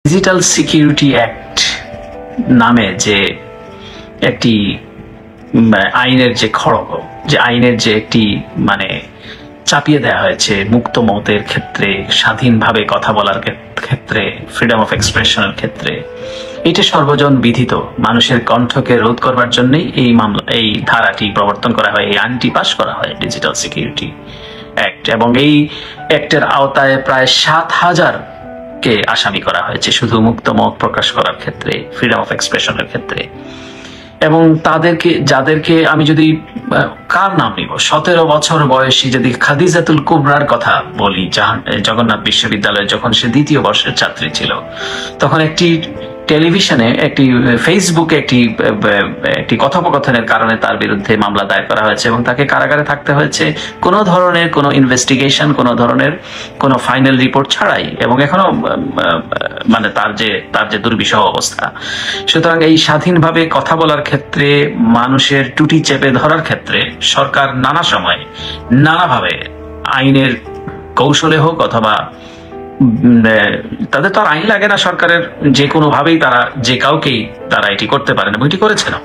Digital security act নামে যে একটি আইনের যে খড়গ, যে আইনের যে একটি চাপিয়ে দেওয়া হয়েছে মুক্ত মতের ক্ষেত্রে, স্বাধীনভাবে কথা বলার ক্ষেত্রে, ফ্রিডম অফ এক্সপ্রেশনের ক্ষেত্রে, এটা সর্বজন বিধিত। মানুষের কণ্ঠকে রোধ করবার জন্যই এই ধারাটি প্রবর্তন করা হয়, এই আইনটি পাশ করা হয়, ডিজিটাল সিকিউরিটি অ্যাক্ট। এবং এই অ্যাক্টের আওতায় প্রায় 7,000 কে আসামি করা হয়েছে শুধু মুক্ত মত প্রকাশ করার ক্ষেত্রে, ফ্রিডম অফ এক্সপ্রেশনের ক্ষেত্রে। এবং যাদেরকে আমি যদি কার নাম নিব, 17 বছর বয়সী যদি খাদিজাতুল কুবরার কথা বলি, জগন্নাথ বিশ্ববিদ্যালয়ে যখন সে 2য় বর্ষের ছাত্রী ছিল, তখন একটি টেলিভিশনে, একটি ফেসবুকে একটি কথোপকথনের কারণে তার বিরুদ্ধে মামলা দায়ের করা হয়েছে এবং তাকে কারাগারে থাকতে হয়েছে কোনো ধরনের কোনো ইনভেস্টিগেশন, কোনো ধরনের কোনো ফাইনাল রিপোর্ট ছাড়াই। এবং এখনো তার যে দুর্বিষহ অবস্থা। সুতরাং এই স্বাধীনভাবে কথা বলার ক্ষেত্রে, মানুষের টুটি চেপে ধরার ক্ষেত্রে সরকার নানা সময় নানাভাবে আইনের কৌশলে হোক অথবা তাদের তো আর আইন লাগে না, সরকারের যে কোনো ভাবেই তারা যে কাউকেই তারা এটি করতে পারে না, এটি করেছে না।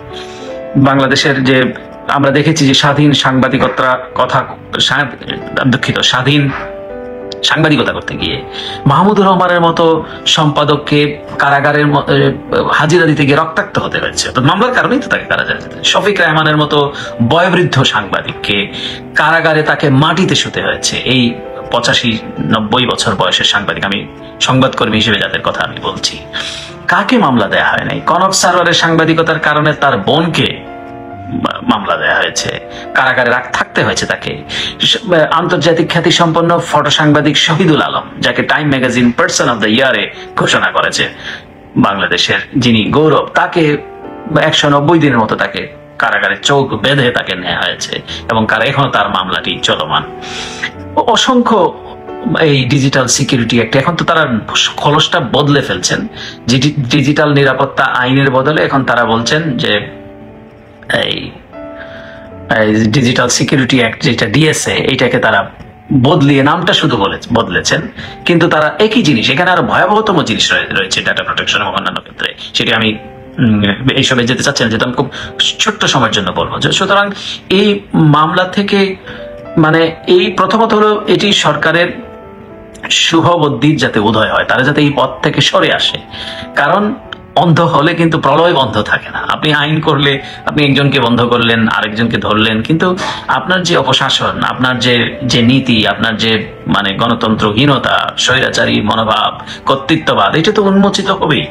বাংলাদেশের যে আমরা দেখেছি যে স্বাধীন সাংবাদিকতা করতে গিয়ে মাহমুদুর রহমানের মতো সম্পাদককে কারাগারের হাজিরা দিতে গিয়ে রক্তাক্ত হতে হয়েছে, মামলার কারণেই তো তাকে কারাগারে যেতে। শফিক রেহমানের মতো বয়োবৃদ্ধ সাংবাদিককে কারাগারে তাকে মাটিতে শুতে হয়েছে। এই 85-90 বছর বয়সের সাংবাদিক, আমি সংবাদকর্মী হিসেবে যাদের কথা আমি বলছি, কাকে মামলা দেয়া হয় নাই? কনক সারওয়ারের সাংবাদিকতার কারণে তার বোনকে মামলা দেয়া হয়েছে, কারাগারে থাকতে হয়েছে তাকে। আন্তর্জাতিক খ্যাতি সম্পন্ন ফটো সাংবাদিক শহীদুল আলম, যাকে time magazine person of the ইয়ারে ঘোষণা করেছে বাংলাদেশের, যিনি গৌরব, তাকে 190 দিনের মতো তাকে কারাগারে চোখ বেঁধে তাকে নেওয়া হয়েছে এবং এখনো তার মামলাটি চলমান। অসংখ্য এই ডিজিটাল সিকিউরিটি অ্যাক্ট, এখন তো তারা খোলসটা বদলে ফেলছেন। ডিজিটাল নিরাপত্তা আইনের বদলে এখন তারা বলছেন যে এই ডিজিটাল সিকিউরিটি অ্যাক্ট, যেটা ডিএসএ, এইটাকে তারা বদলিয়ে নামটা শুধু বদলেছেন, কিন্তু তারা একই জিনিস, এখানে আরো ভয়াবহতম জিনিস রয়েছে ডাটা প্রোটেকশন এবং অন্যান্য ক্ষেত্রে। সেটি আমি এইসবে যেতে চাচ্ছেন, যেটা আমি খুব ছোট্ট সময়ের জন্য বলবো। সুতরাং এই মামলা থেকে এই প্রথমত হলো এটি সরকারের শুভবুদ্ধির যাতে উদয় হয়, তারা যাতে এই পথ থেকে সরে আসে। কারণ অন্ধ হলে কিন্তু প্রলয় বন্ধ থাকে না। আপনি আইন করলে আপনি একজনকে বন্ধ করলেন, আরেকজনকে ধরলেন, কিন্তু আপনার যে অপশাসন, আপনার যে নীতি, আপনার যে গণতন্ত্রহীনতা, স্বৈরাচারী মনোভাব, কর্তৃত্ববাদ, এটা তো উন্মোচিত হবেই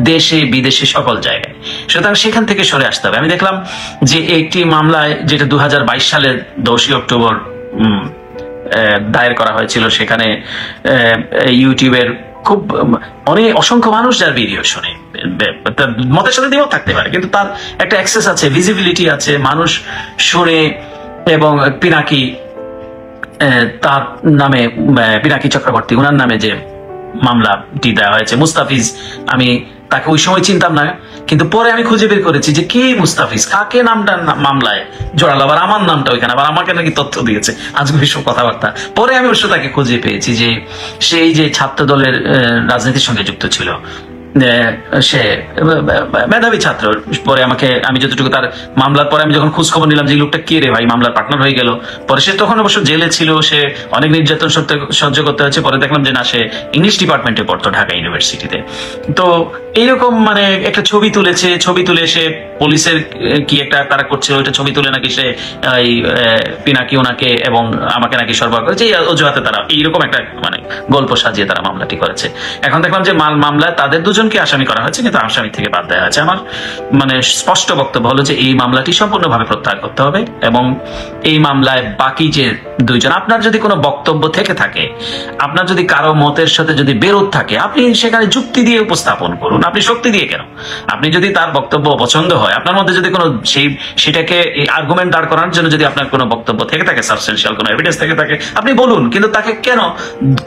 দেশে বিদেশে সকল জায়গায়। সুতরাং সেখান থেকে সরে আসতে হবে। আমি দেখলাম যে একটি মামলায়, যেটা 2022 সালের 10 অক্টোবর দায়ের করা হয়েছিল, সেখানে ইউটিউবের খুব অসংখ্য মানুষ যার ভিডিও শুনে, মতের সাথে দ্বিমত থাকতে পারে, কিন্তু তার একটা অ্যাক্সেস আছে, ভিজিবিলিটি আছে, মানুষ শুনে। এবং পিনাকি, তার নামে, পিনাকি চক্রবর্তী, ওনার নামে যে মামলাটি দেওয়া হয়েছে, মুস্তাফিজ, আমি তাকে ওই সময় চিনতাম না, কিন্তু পরে আমি খুঁজে বের করেছি যে কে মুস্তাফিজ, কাকে নামটা মামলায় জড়ালো, আবার আমার নামটা ওইখানে, আবার আমাকে নাকি তথ্য দিয়েছে, আজকে এসব কথাবার্তা। পরে আমি অবশ্য তাকে খুঁজে পেয়েছি যে সেই যে ছাত্র দলের রাজনীতির সঙ্গে যুক্ত ছিল, সে মেধাবী ছাত্র। পরে আমি যতটুকু তার মামলার পরে আমি যখন খোঁজ খবর নিলাম যে লোকটা কে রে ভাই, মামলার পার্টনার হয়ে গেল। পরে সে তখন অবশ্য জেলে ছিল, সে অনেক নির্যাতন সহ্য করতে হয়েছে। পরে দেখলাম যে না, সে ইংলিশ ডিপার্টমেন্টে পড়তো ঢাকা ইউনিভার্সিটিতে। তো এইরকম একটা ছবি তুলেছে, ছবি তুলে সে পুলিশের কি একটা তারা করছিল, ওইটা ছবি তুলে নাকি সে পিনাকি ওনাকে এবং আমাকে নাকি সরবরাহ করেছে, এই অজুহাতে তারা এইরকম একটা গল্প সাজিয়ে তারা মামলাটি করেছে। এখন দেখলাম যে মামলায় তাদের দুজনকে আসামি করা হয়েছে, কিন্তু আসামি থেকে বাদ দেওয়া হয়েছে। আমার স্পষ্ট বক্তব্য হলো যে এই মামলাটি সম্পূর্ণভাবে প্রত্যাহার করতে হবে এবং এই মামলায় বাকি যে দুইজন, আপনার যদি কোনো বক্তব্য থেকে থাকে, আপনার যদি কারো মতের সাথে যদি বিরোধ থাকে, আপনি সেখানে যুক্তি দিয়ে উপস্থাপন করুন, আপনি শক্তি দিয়ে কেন। আপনি যদি তার বক্তব্য পছন্দ হয়, আপনার মধ্যে যদি কোনো সেটাকে আর্গুমেন্ট দাঁড় করানোর জন্য যদি আপনার কোনো বক্তব্য থেকে থাকে, সাবস্টেনশিয়াল কোনো এভিডেন্স থেকে থাকে, আপনি বলুন, কিন্তু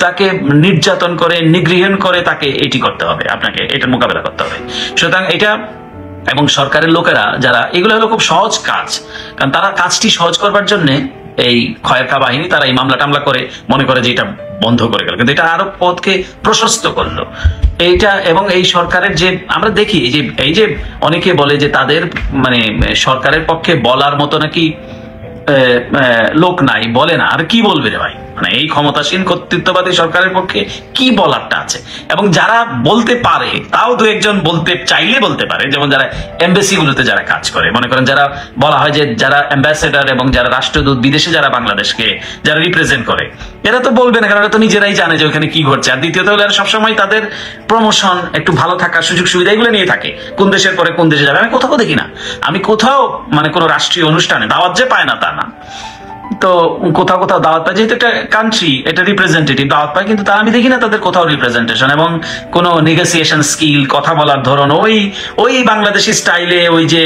তাকে নির্যাতন করে, নিগৃহীন করে তাকে এটি করতে হবে, আপনাকে এটার মোকাবেলা করতে হবে। সুতরাং এটা, এবং সরকারের লোকেরা যারা, এগুলো হলো খুব সহজ কাজ, কারণ তারা কাজটি সহজ করবার জন্য এই খয়েরকা বাহিনী তারা এই মামলা টামলা করে মনে করে যে এটা বন্ধ করে গেল, কিন্তু এটা আরো পথকে প্রশস্ত করলো। এইটা এবং এই সরকারের যে আমরা দেখি এই যে অনেকে বলে যে তাদের মানে সরকারের পক্ষে বলার মতো নাকি লোক নাই, বলে না, আর কি বলবে রে ভাই? মানে এই ক্ষমতাসীন কর্তৃত্ববাদী সরকারের পক্ষে কি বলারটা আছে? এবং যারা বলতে পারে তাও দু একজন বলতে চাইলে বলতে পারে, যেমন যারা এমবেসি গুলোতে যারা কাজ করে, মনে করেন যারা বলা হয় যে যারা অ্যাম্বাসেডার এবং যারা রাষ্ট্রদূত বিদেশে যারা বাংলাদেশকে যারা রিপ্রেজেন্ট করে, এরা তো বলবে না, কারণ এরা তো নিজেরাই জানে যে ওখানে কি ঘটছে। আর দ্বিতীয়ত হলো এরা সবসময় তাদের প্রমোশন, একটু ভালো থাকার সুযোগ সুবিধা এগুলো নিয়ে থাকে, কোন দেশের পরে কোন দেশে যাবে। আমি কোথাও দেখি না, আমি কোথাও মানে কোনো রাষ্ট্রীয় অনুষ্ঠানে দাওয়াত যে পায় না তা না, তো কোথাও কোথাও দাওয়াত পায়, যেহেতু এটা কান্ট্রি, এটা রিপ্রেজেন্টেটিভ দাওয়াত পায়, কিন্তু তারা আমি দেখি না তাদের কোথাও রিপ্রেজেন্টেশন এবং কোনো নেগোসিয়েশন স্কিল, কথা বলার ধরন ওই বাংলাদেশি স্টাইলে, ওই যে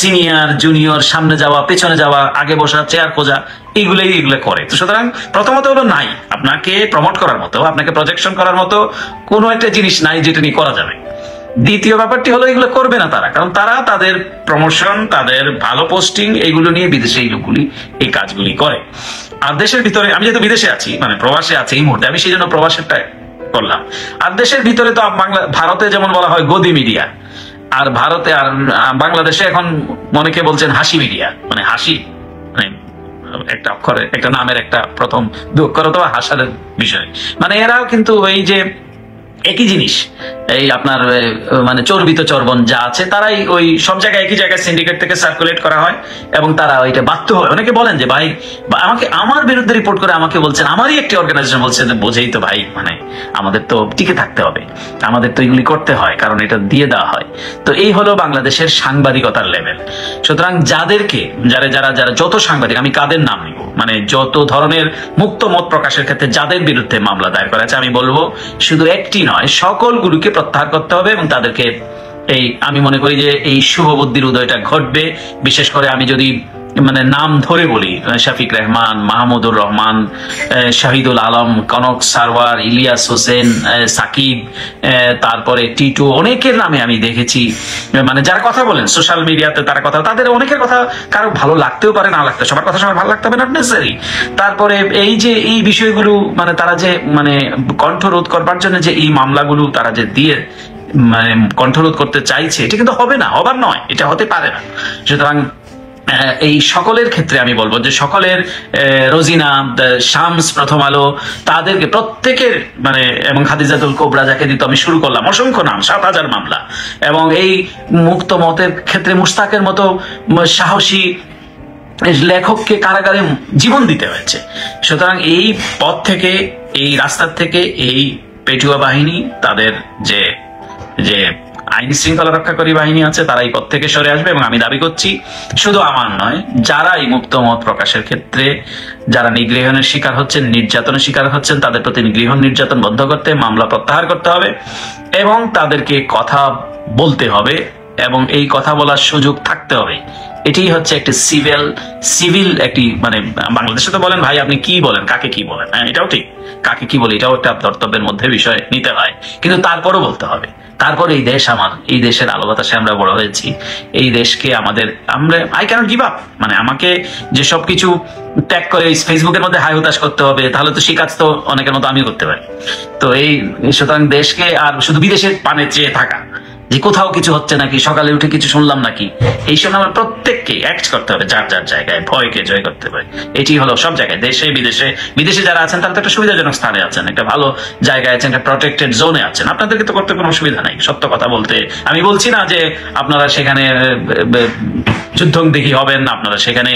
সিনিয়র জুনিয়র, সামনে যাওয়া পেছনে যাওয়া, আগে বসা, চেয়ার খোঁজা, এগুলো করে। তো সুতরাং প্রথমত হলো নাই আপনাকে প্রমোট করার মতো, আপনাকে প্রজেকশন করার মতো কোনো একটা জিনিস নাই যেটা নিয়ে করা যাবে। দ্বিতীয় ব্যাপারটি হলো এগুলো করবে না তারা, কারণ তারা তাদের প্রমোশন, তাদের ভালো পোস্টিং এগুলো নিয়ে বিদেশে এই লোকগুলি এই কাজগুলি করে। আর দেশের ভিতরে আমি যেহেতু বিদেশে আছি, মানে প্রবাসে আছি এই মুহূর্তে, আমি সেই জন্য প্রবাসেরটা করলাম। আর দেশের ভিতরে তো ভারতে যেমন বলা হয় গদি মিডিয়া, আর ভারতে আর বাংলাদেশে এখন অনেকে বলছেন হাসি মিডিয়া, মানে হাসি মানে একটা অক্ষরে একটা নামের একটা প্রথম দু অক্ষর অথবা হাসার বিষয়, মানে এরাও কিন্তু এই যে একই জিনিস, এই আপনার মানে চর্বিত চর্বণ যা আছে তারাই ওই সব জায়গায় একই জায়গায় সিন্ডিকেট থেকে সার্কুলেট করা হয় এবং তারা ওইটা বাধ্য হয়। অনেকে বলেন যে ভাই আমাকে আমার বিরুদ্ধে রিপোর্ট করে আমাকে বলছেন, আমারই একটি অর্গানাইজেশন বলছে যে বোঝেই তো ভাই, মানে আমাদের তো টিকে থাকতে হবে, আমাদের তো এগুলি করতে হয়, কারণ এটা দিয়ে দেওয়া হয়। তো এই হলো বাংলাদেশের সাংবাদিকতার লেভেল। সুতরাং যাদেরকে যারা যারা যারা যত সাংবাদিক, আমি কাদের নাম নিব, মানে যত ধরনের মুক্ত মত প্রকাশের ক্ষেত্রে যাদের বিরুদ্ধে মামলা দায়ের করা আছে, আমি বলবো শুধু একটি নয়, সকলগুলোকে প্রত্যাহার করতে হবে এবং তাদেরকে আমি মনে করি যে এই শুভ বুদ্ধির উদয়টা ঘটবে। বিশেষ করে আমি যদি মানে নাম ধরে বলি, শফিক রেহমান, মাহমুদুর রহমান, শহীদুল আলম, কনক সারওয়ার, ইলিয়াস হোসেন, সাকিব, তারপরে টিটু, অনেকের নামে আমি দেখেছি, মানে যারা কথা বলেন সোশ্যাল মিডিয়াতে, তারা কথা, তাদের অনেকের কথা কারো ভালো লাগতেও পারে, না লাগতে, সবার কথা সবার ভালো লাগতে হবে, নট নেসেসারি। তারপরে এই যে এই বিষয়গুলো মানে তারা যে মানে কণ্ঠরোধ করবার জন্য যে এই মামলাগুলো তারা যে দিয়ে মানে কণ্ঠরোধ করতে চাইছে, এটা কিন্তু হবে না, হবার নয়, এটা হতে পারে না। সুতরাং এই সকলের ক্ষেত্রে আমি বলবো যে সকলের, রোজিনা, শামস, প্রথম আলো, তাদেরকে প্রত্যেকের মানে, এবং খাদিজাতুল কোবরা যাকে দিত আমি শুরু করলাম, অসংখ্য নাম, 7,000 মামলা, এবং এই মুক্ত মতের ক্ষেত্রে মুস্তাকের মতো সাহসী লেখককে কারাগারে জীবন দিতে হয়েছে। সুতরাং এই পথ থেকে, এই রাস্তার থেকে এই পেটুয়া বাহিনী, তাদের যে যে আইন শৃঙ্খলা রক্ষাকারী বাহিনী আছে, তারা এই পথ থেকে সরে আসবে। এবং আমি দাবি করছি, শুধু আমার নয়, যারা এই মুক্ত মত প্রকাশের ক্ষেত্রে যারা নিগৃহণের শিকার হচ্ছেন, নির্যাতনের শিকার হচ্ছেন, তাদের প্রতি গৃহ নির্যাতন বন্ধ করতে, মামলা প্রত্যাহার করতে হবে এবং তাদেরকে কথা বলতে হবে এবং এই কথা বলার সুযোগ থাকতে হবে। এটাই হচ্ছে একটি সিভিল একটি, মানে বাংলাদেশে তো বলেন ভাই আপনি কি বলেন, কাকে কি বলেন, হ্যাঁ এটাও ঠিক, কাকে কি বলে এটাও একটা কর্তব্যের মধ্যে বিষয় নিতে হয়, কিন্তু তারপরও বলতে হবে। তারপরে এই দেশ আমার, এই দেশের আলো বাতাসে আমরা বড় হয়েছি, এই দেশকে আমরা আই ক্যানট গিভ আপ, মানে আমাকে যে সবকিছু ট্যাগ করে ফেসবুকের মধ্যে হাই হতাশ করতে হবে, তাহলে তো সেই কাজ তো অনেকের মতো আমিও করতে পারি। তো এই সুতরাং দেশকে আর শুধু বিদেশের পানে চেয়ে থাকা, যে কোথাও কিছু হচ্ছে নাকি, সকালে উঠে কিছু শুনলাম নাকি, এই সময় আমার প্রত্যেককে অ্যাক্ট করতে হবে, যার যার জায়গায় ভয়কে জয় করতে হবে। এটি হলো সব জায়গায়, দেশে বিদেশে। বিদেশে যারা আছেন তারা তো একটা সুবিধাজনক স্থানে আছেন, একটা ভালো জায়গায় আছেন, একটা প্রটেক্টেড জোনে আছেন, আপনাদেরকে তো করতে কোনো অসুবিধা নাই। সত্য কথা বলতে আমি বলছি না যে আপনারা সেখানে যুদ্ধ দেখি হবেন, আপনারা সেখানে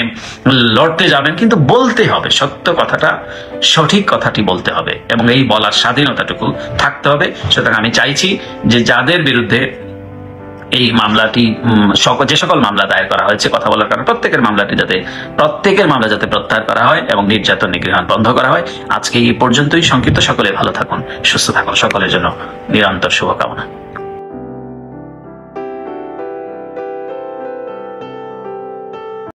লড়তে যাবেন, কিন্তু বলতে হবে সত্য কথাটা, সঠিক কথাটি বলতে হবে এবং এই বলার স্বাধীনতাটুকু থাকতে হবে। সুতরাং আমি চাইছি যে যাদের বিরুদ্ধে এই মামলাটি, যে সকল মামলা দায়ের করা হয়েছে কথা বলার কারণে, প্রত্যেকের মামলা যাতে প্রত্যাহার করা হয় এবং নির্যাতন নিগৃহণ বন্ধ করা হয়। আজকে এই পর্যন্তই সংক্ষিপ্ত। সকলে ভালো থাকুন, সুস্থ থাকুন, সকলের জন্য নিরন্তর শুভকামনা।